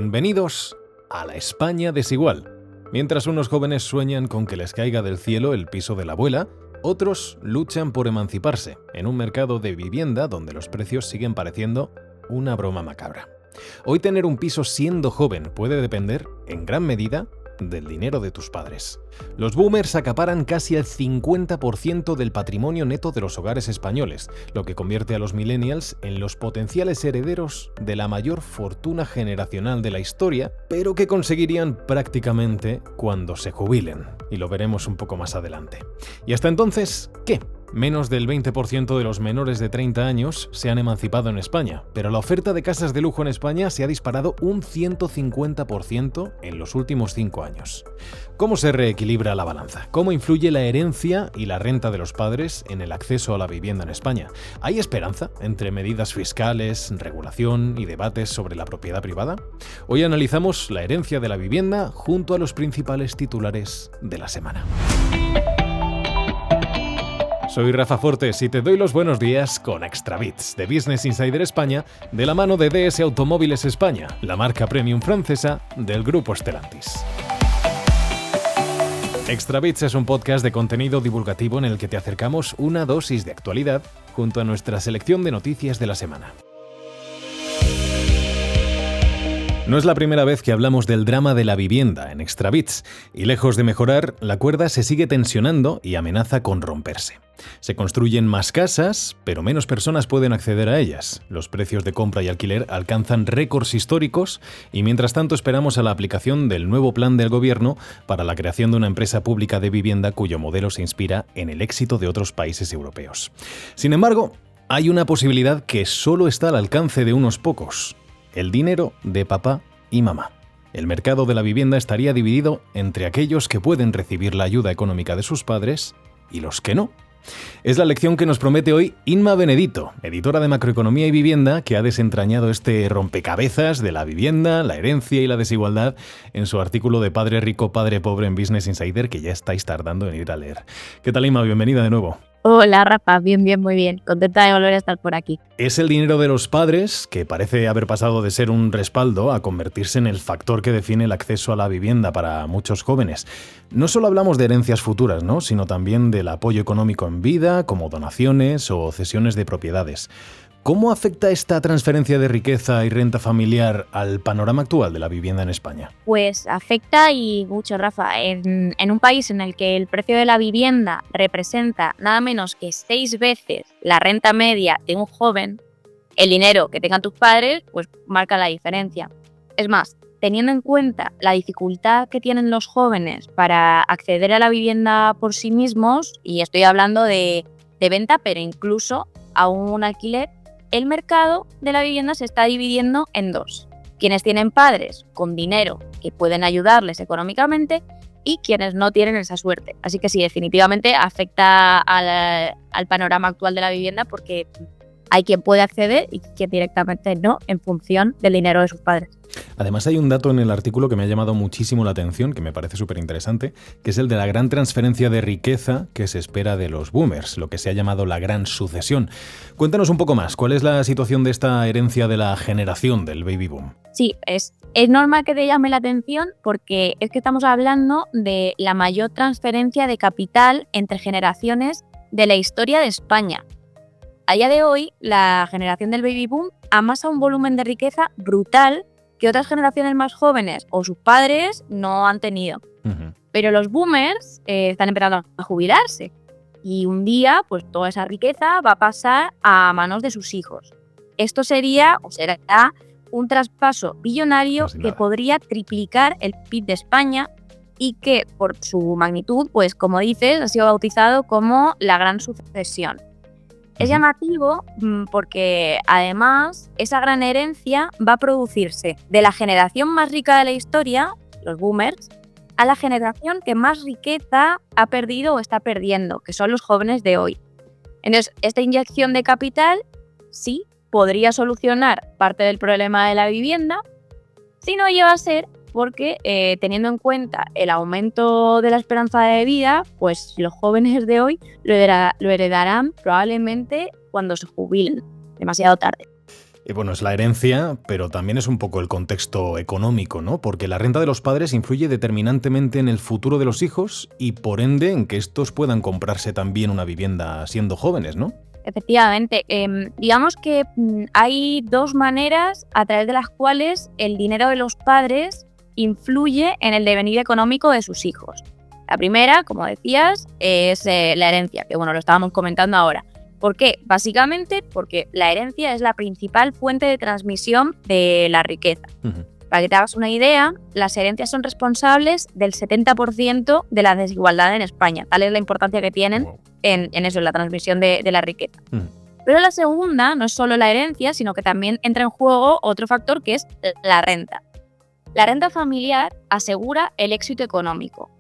Bienvenidos a la España desigual. Mientras unos jóvenes sueñan con que les caiga del cielo el piso de la abuela, otros luchan por emanciparse en un mercado de vivienda donde los precios siguen pareciendo una broma macabra. Hoy tener un piso siendo joven puede depender, en gran medida, del dinero de tus padres. Los boomers acaparan casi el 50% del patrimonio neto de los hogares españoles, lo que convierte a los millennials en los potenciales herederos de la mayor fortuna generacional de la historia, pero que conseguirían prácticamente cuando se jubilen, y lo veremos un poco más adelante. Y hasta entonces, ¿qué? Menos del 20% de los menores de 30 años se han emancipado en España, pero la oferta de casas de lujo en España se ha disparado un 150% en los últimos 5 años. ¿Cómo se reequilibra la balanza? ¿Cómo influye la herencia y la renta de los padres en el acceso a la vivienda en España? ¿Hay esperanza entre medidas fiscales, regulación y debates sobre la propiedad privada? Hoy analizamos la herencia de la vivienda junto a los principales titulares de la semana. Soy Rafa Fortes y te doy los buenos días con Extra Bits de Business Insider España de la mano de DS Automóviles España, la marca premium francesa del grupo Stellantis. Extra Bits es un podcast de contenido divulgativo en el que te acercamos una dosis de actualidad junto a nuestra selección de noticias de la semana. No es la primera vez que hablamos del drama de la vivienda en Extra Bits, y lejos de mejorar, la cuerda se sigue tensionando y amenaza con romperse. Se construyen más casas, pero menos personas pueden acceder a ellas. Los precios de compra y alquiler alcanzan récords históricos y mientras tanto esperamos a la aplicación del nuevo plan del gobierno para la creación de una empresa pública de vivienda cuyo modelo se inspira en el éxito de otros países europeos. Sin embargo, hay una posibilidad que solo está al alcance de unos pocos: el dinero de papá y mamá. El mercado de la vivienda estaría dividido entre aquellos que pueden recibir la ayuda económica de sus padres y los que no. Es la lección que nos promete hoy Inma Benedito, editora de Macroeconomía y Vivienda, que ha desentrañado este rompecabezas de la vivienda, la herencia y la desigualdad en su artículo de Padre Rico, Padre Pobre en Business Insider, que ya estáis tardando en ir a leer. ¿Qué tal, Inma? Bienvenida de nuevo. Hola, Rafa. Bien, muy bien. Contenta de volver a estar por aquí. Es el dinero de los padres, que parece haber pasado de ser un respaldo a convertirse en el factor que define el acceso a la vivienda para muchos jóvenes. No solo hablamos de herencias futuras, ¿no?, sino también del apoyo económico en vida, como donaciones o cesiones de propiedades. ¿Cómo afecta esta transferencia de riqueza y renta familiar al panorama actual de la vivienda en España? Pues afecta y mucho, Rafa. En un país en el que el precio de la vivienda representa nada menos que 6 veces la renta media de un joven, el dinero que tengan tus padres pues marca la diferencia. Es más, teniendo en cuenta la dificultad que tienen los jóvenes para acceder a la vivienda por sí mismos, y estoy hablando de venta, pero incluso a un alquiler, el mercado de la vivienda se está dividiendo en dos: quienes tienen padres con dinero que pueden ayudarles económicamente y quienes no tienen esa suerte. Así que sí, definitivamente afecta al panorama actual de la vivienda, porque hay quien puede acceder y quien directamente no, en función del dinero de sus padres. Además, hay un dato en el artículo que me ha llamado muchísimo la atención, que me parece súper interesante, que es el de la gran transferencia de riqueza que se espera de los boomers, lo que se ha llamado la gran sucesión. Cuéntanos un poco más, ¿cuál es la situación de esta herencia de la generación del baby boom? Sí, es normal que te llame la atención porque es que estamos hablando de la mayor transferencia de capital entre generaciones de la historia de España. A día de hoy, la generación del baby boom amasa un volumen de riqueza brutal que otras generaciones más jóvenes o sus padres no han tenido. Pero los boomers están empezando a jubilarse y un día pues toda esa riqueza va a pasar a manos de sus hijos. Esto será un traspaso billonario que podría triplicar el PIB de España y que por su magnitud, pues como dices, ha sido bautizado como la gran sucesión. Es llamativo porque además esa gran herencia va a producirse de la generación más rica de la historia, los boomers, a la generación que más riqueza ha perdido o está perdiendo, que son los jóvenes de hoy. Entonces, esta inyección de capital sí podría solucionar parte del problema de la vivienda, si no llega a ser porque teniendo en cuenta el aumento de la esperanza de vida, pues los jóvenes de hoy lo heredarán probablemente cuando se jubilen, demasiado tarde. Bueno, es la herencia, pero también es un poco el contexto económico, ¿no? Porque la renta de los padres influye determinantemente en el futuro de los hijos y por ende en que estos puedan comprarse también una vivienda siendo jóvenes, ¿no? Efectivamente, digamos que hay dos maneras a través de las cuales el dinero de los padres influye en el devenir económico de sus hijos. La primera, como decías, es la herencia, que bueno, lo estábamos comentando ahora. ¿Por qué? Básicamente porque la herencia es la principal fuente de transmisión de la riqueza. Ujú. Para que te hagas una idea, las herencias son responsables del 70% de la desigualdad en España. Tal es la importancia que tienen Wow. en eso, en la transmisión de la riqueza. Ujú. Pero la segunda no es solo la herencia, sino que también entra en juego otro factor que es la renta. La renta familiar asegura el éxito económico.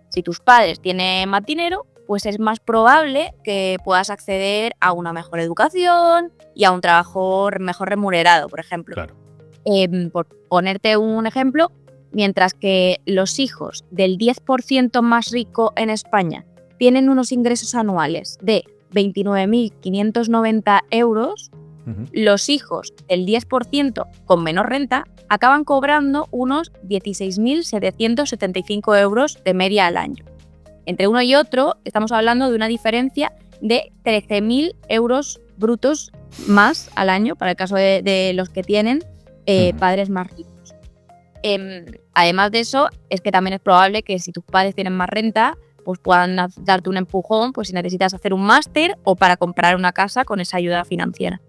Si tus padres tienen más dinero, pues es más probable que puedas acceder a una mejor educación y a un trabajo mejor remunerado, por ejemplo. Claro. Por ponerte un ejemplo, mientras que los hijos del 10% más rico en España tienen unos ingresos anuales de 29.590 euros, Ujú. los hijos del 10% con menor renta acaban cobrando unos 16.775 euros de media al año. Entre uno y otro estamos hablando de una diferencia de 13.000 euros brutos más al año para el caso de los que tienen padres más ricos. Además de eso, es que también es probable que si tus padres tienen más renta, pues puedan darte un empujón pues si necesitas hacer un máster o para comprar una casa con esa ayuda financiera.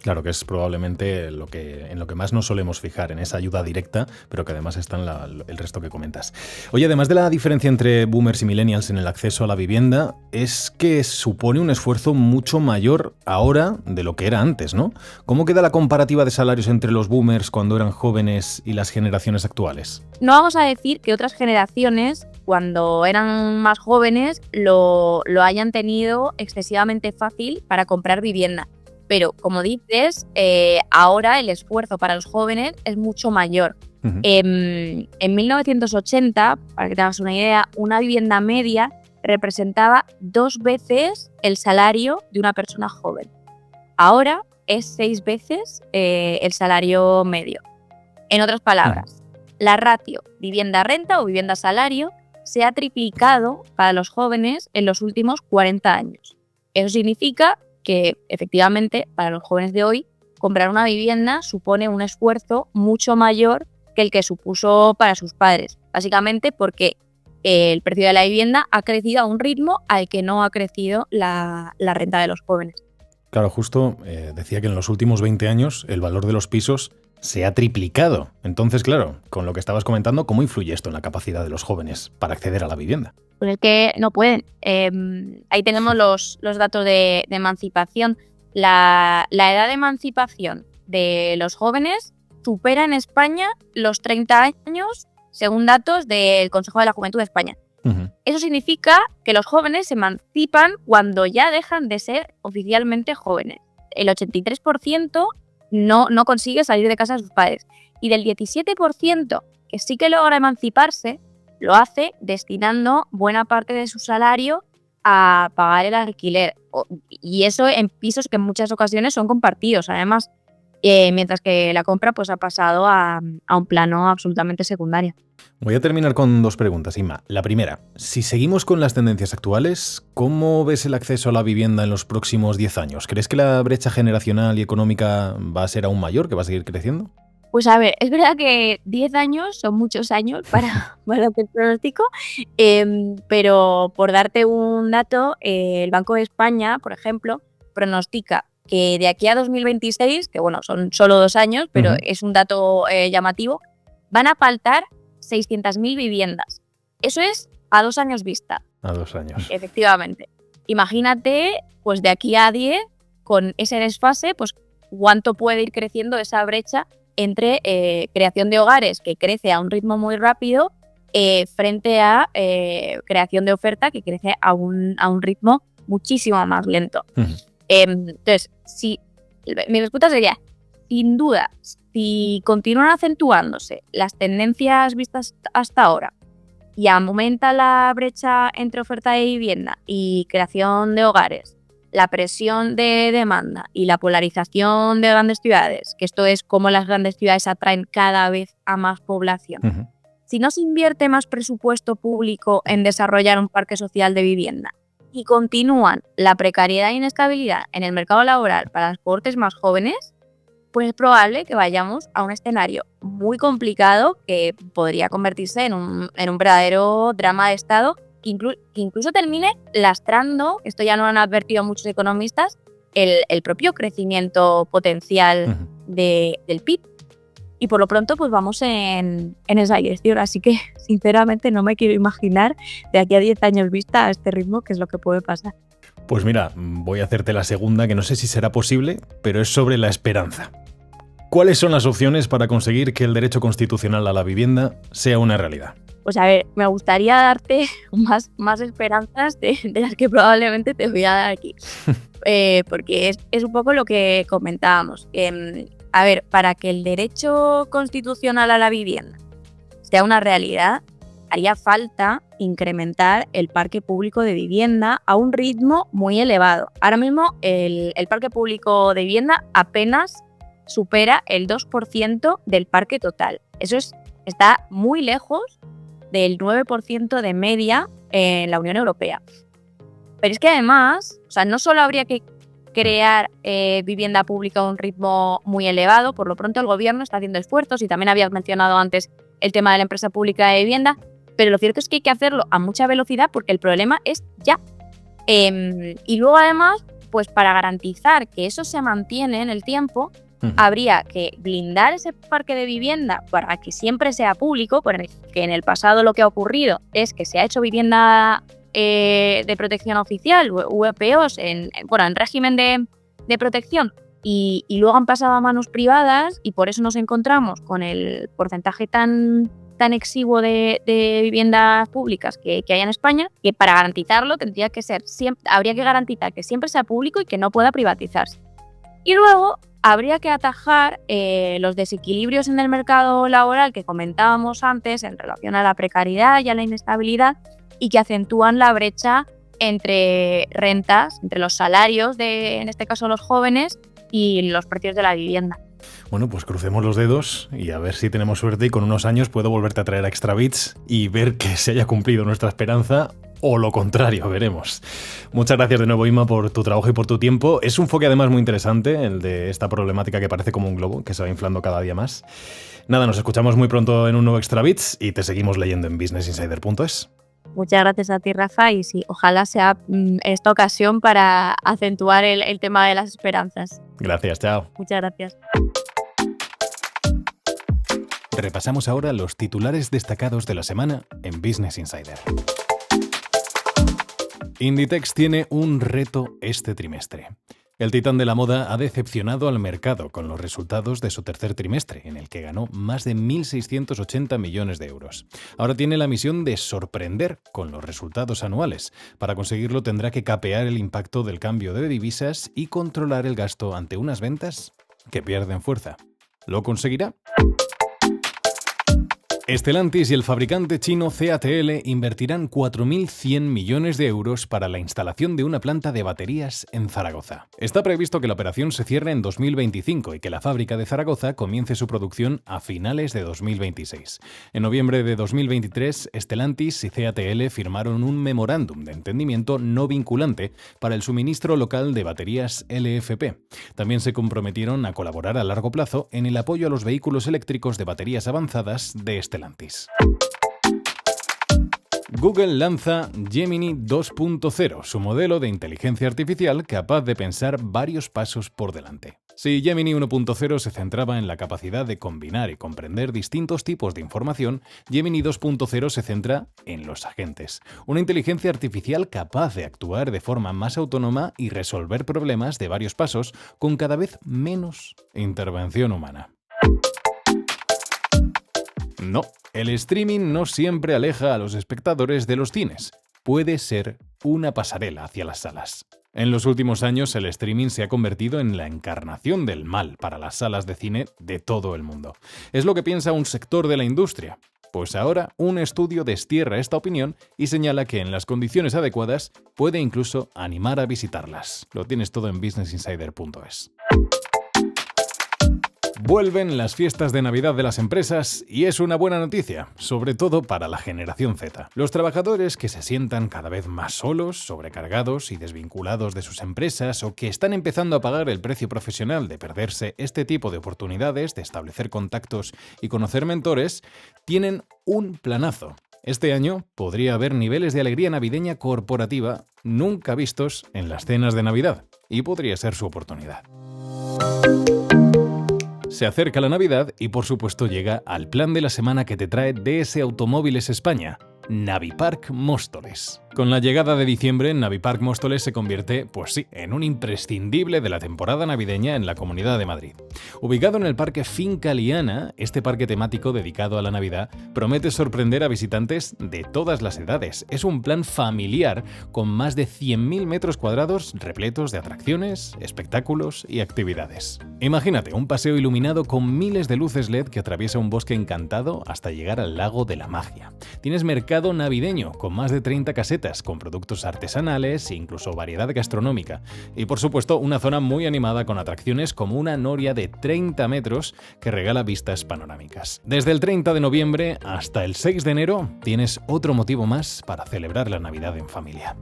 Claro que es probablemente en lo que más nos solemos fijar, en esa ayuda directa, pero que además está en el resto que comentas. Oye, además de la diferencia entre boomers y millennials en el acceso a la vivienda, es que supone un esfuerzo mucho mayor ahora de lo que era antes, ¿no? ¿Cómo queda la comparativa de salarios entre los boomers cuando eran jóvenes y las generaciones actuales? No vamos a decir que otras generaciones, cuando eran más jóvenes, lo hayan tenido excesivamente fácil para comprar vivienda. Pero, como dices, ahora el esfuerzo para los jóvenes es mucho mayor. Uh-huh. En 1980, para que te hagas una idea, una vivienda media representaba 2 veces el salario de una persona joven. Ahora es 6 veces el salario medio. En otras palabras, la ratio vivienda-renta o vivienda-salario se ha triplicado para los jóvenes en los últimos 40 años. Eso significa que efectivamente para los jóvenes de hoy comprar una vivienda supone un esfuerzo mucho mayor que el que supuso para sus padres, básicamente porque el precio de la vivienda ha crecido a un ritmo al que no ha crecido la renta de los jóvenes. Claro, justo decía que en los últimos 20 años el valor de los pisos se ha triplicado. Entonces, claro, con lo que estabas comentando, ¿cómo influye esto en la capacidad de los jóvenes para acceder a la vivienda? Pues es que no pueden. Ahí tenemos los datos de emancipación. La edad de emancipación de los jóvenes supera en España los 30 años, según datos del Consejo de la Juventud de España. Uh-huh. Eso significa que los jóvenes se emancipan cuando ya dejan de ser oficialmente jóvenes. El 83% no consigue salir de casa de sus padres. Y del 17% que sí que logra emanciparse, lo hace destinando buena parte de su salario a pagar el alquiler. Y eso en pisos que en muchas ocasiones son compartidos, además, mientras que la compra pues ha pasado a un plano absolutamente secundario. Voy a terminar con 2 preguntas, Inma. La primera, si seguimos con las tendencias actuales, ¿cómo ves el acceso a la vivienda en los próximos 10 años? ¿Crees que la brecha generacional y económica va a ser aún mayor, que va a seguir creciendo? Pues a ver, es verdad que 10 años son muchos años para lo que pronóstico, pero por darte un dato, el Banco de España, por ejemplo, pronostica que de aquí a 2026, que bueno, son solo 2 años, pero Uh-huh. es un dato llamativo, van a faltar 600.000 viviendas. Eso es a 2 años vista. A 2 años. Efectivamente. Imagínate, pues de aquí a 10, con ese desfase, pues cuánto puede ir creciendo esa brecha entre creación de hogares, que crece a un ritmo muy rápido, frente a creación de oferta, que crece a un ritmo muchísimo más lento. Uh-huh. Entonces, mi respuesta sería, sin duda, si continúan acentuándose las tendencias vistas hasta ahora y aumenta la brecha entre oferta de vivienda y creación de hogares, la presión de demanda y la polarización de grandes ciudades, que esto es cómo las grandes ciudades atraen cada vez a más población. Ujú. Si no se invierte más presupuesto público en desarrollar un parque social de vivienda y continúan la precariedad e inestabilidad en el mercado laboral para las cohortes más jóvenes, pues es probable que vayamos a un escenario muy complicado que podría convertirse en un verdadero drama de Estado que incluso termine lastrando, esto ya lo han advertido muchos economistas, el propio crecimiento potencial del PIB. Y por lo pronto pues vamos en esa dirección, así que sinceramente no me quiero imaginar de aquí a 10 años vista a este ritmo qué es lo que puede pasar. Pues mira, voy a hacerte la segunda, que no sé si será posible, pero es sobre la esperanza. ¿Cuáles son las opciones para conseguir que el derecho constitucional a la vivienda sea una realidad? Pues a ver, me gustaría darte más esperanzas de las que probablemente te voy a dar aquí. Porque es un poco lo que comentábamos. A ver, para que el derecho constitucional a la vivienda sea una realidad, haría falta incrementar el parque público de vivienda a un ritmo muy elevado. Ahora mismo el parque público de vivienda apenas supera el 2% del parque total. Eso está muy lejos del 9% de media en la Unión Europea. Pero es que además, o sea, no solo habría que crear vivienda pública a un ritmo muy elevado, por lo pronto el gobierno está haciendo esfuerzos y también habías mencionado antes el tema de la empresa pública de vivienda, pero lo cierto es que hay que hacerlo a mucha velocidad porque el problema es ya. Y luego además, pues para garantizar que eso se mantiene en el tiempo, habría que blindar ese parque de vivienda para que siempre sea público, porque en el pasado lo que ha ocurrido es que se ha hecho vivienda de protección oficial, VPOs, en régimen de protección, y luego han pasado a manos privadas, y por eso nos encontramos con el porcentaje tan exiguo de viviendas públicas que hay en España, que para garantizarlo habría que garantizar que siempre sea público y que no pueda privatizarse. Y luego habría que atajar los desequilibrios en el mercado laboral que comentábamos antes en relación a la precariedad y a la inestabilidad y que acentúan la brecha entre rentas, entre los salarios en este caso los jóvenes, y los precios de la vivienda. Bueno, pues crucemos los dedos y a ver si tenemos suerte y con unos años puedo volverte a traer a Extra Bits y ver que se haya cumplido nuestra esperanza o lo contrario, veremos. Muchas gracias de nuevo, Inma, por tu trabajo y por tu tiempo. Es un enfoque además muy interesante, el de esta problemática que parece como un globo, que se va inflando cada día más. Nada, nos escuchamos muy pronto en un nuevo Extra Bits y te seguimos leyendo en businessinsider.es. Muchas gracias a ti, Rafa, y sí, ojalá sea esta ocasión para acentuar el tema de las esperanzas. Gracias, chao. Muchas gracias. Repasamos ahora los titulares destacados de la semana en Business Insider. Inditex tiene un reto este trimestre. El titán de la moda ha decepcionado al mercado con los resultados de su tercer trimestre, en el que ganó más de 1.680 millones de euros. Ahora tiene la misión de sorprender con los resultados anuales. Para conseguirlo tendrá que capear el impacto del cambio de divisas y controlar el gasto ante unas ventas que pierden fuerza. ¿Lo conseguirá? Stellantis y el fabricante chino CATL invertirán 4.100 millones de euros para la instalación de una planta de baterías en Zaragoza. Está previsto que la operación se cierre en 2025 y que la fábrica de Zaragoza comience su producción a finales de 2026. En noviembre de 2023, Stellantis y CATL firmaron un memorándum de entendimiento no vinculante para el suministro local de baterías LFP. También se comprometieron a colaborar a largo plazo en el apoyo a los vehículos eléctricos de baterías avanzadas de Stellantis. Google lanza Gemini 2.0, su modelo de inteligencia artificial capaz de pensar varios pasos por delante. Si Gemini 1.0 se centraba en la capacidad de combinar y comprender distintos tipos de información, Gemini 2.0 se centra en los agentes, una inteligencia artificial capaz de actuar de forma más autónoma y resolver problemas de varios pasos con cada vez menos intervención humana. No, el streaming no siempre aleja a los espectadores de los cines. Puede ser una pasarela hacia las salas. En los últimos años, el streaming se ha convertido en la encarnación del mal para las salas de cine de todo el mundo. Es lo que piensa un sector de la industria. Pues ahora un estudio destierra esta opinión y señala que en las condiciones adecuadas puede incluso animar a visitarlas. Lo tienes todo en businessinsider.es. Vuelven las fiestas de Navidad de las empresas y es una buena noticia, sobre todo para la generación Z. Los trabajadores que se sientan cada vez más solos, sobrecargados y desvinculados de sus empresas o que están empezando a pagar el precio profesional de perderse este tipo de oportunidades, de establecer contactos y conocer mentores, tienen un planazo. Este año podría haber niveles de alegría navideña corporativa nunca vistos en las cenas de Navidad y podría ser su oportunidad. Se acerca la Navidad y por supuesto llega al plan de la semana que te trae DS Automóviles España, Navipark Móstoles. Con la llegada de diciembre, Navipark Móstoles se convierte, pues sí, en un imprescindible de la temporada navideña en la Comunidad de Madrid. Ubicado en el Parque Finca Liana, este parque temático dedicado a la Navidad promete sorprender a visitantes de todas las edades. Es un plan familiar con más de 100.000 metros cuadrados repletos de atracciones, espectáculos y actividades. Imagínate un paseo iluminado con miles de luces LED que atraviesa un bosque encantado hasta llegar al Lago de la Magia. Tienes mercado navideño con más de 30 casetas con productos artesanales e incluso variedad gastronómica. Y por supuesto una zona muy animada con atracciones como una noria de 30 metros que regala vistas panorámicas. Desde el 30 de noviembre hasta el 6 de enero tienes otro motivo más para celebrar la Navidad en familia.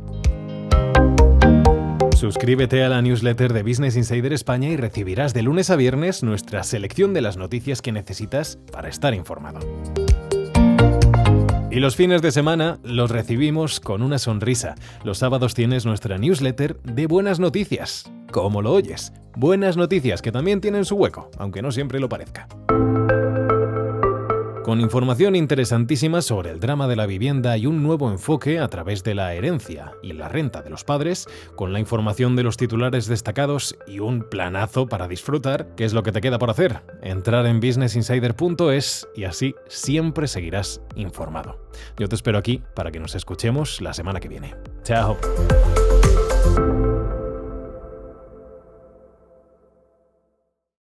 Suscríbete a la newsletter de Business Insider España y recibirás de lunes a viernes nuestra selección de las noticias que necesitas para estar informado. Y los fines de semana los recibimos con una sonrisa. Los sábados tienes nuestra newsletter de buenas noticias. ¿Cómo lo oyes? Buenas noticias que también tienen su hueco, aunque no siempre lo parezca. Con información interesantísima sobre el drama de la vivienda y un nuevo enfoque a través de la herencia y la renta de los padres, con la información de los titulares destacados y un planazo para disfrutar, ¿qué es lo que te queda por hacer? Entrar en businessinsider.es y así siempre seguirás informado. Yo te espero aquí para que nos escuchemos la semana que viene. ¡Chao!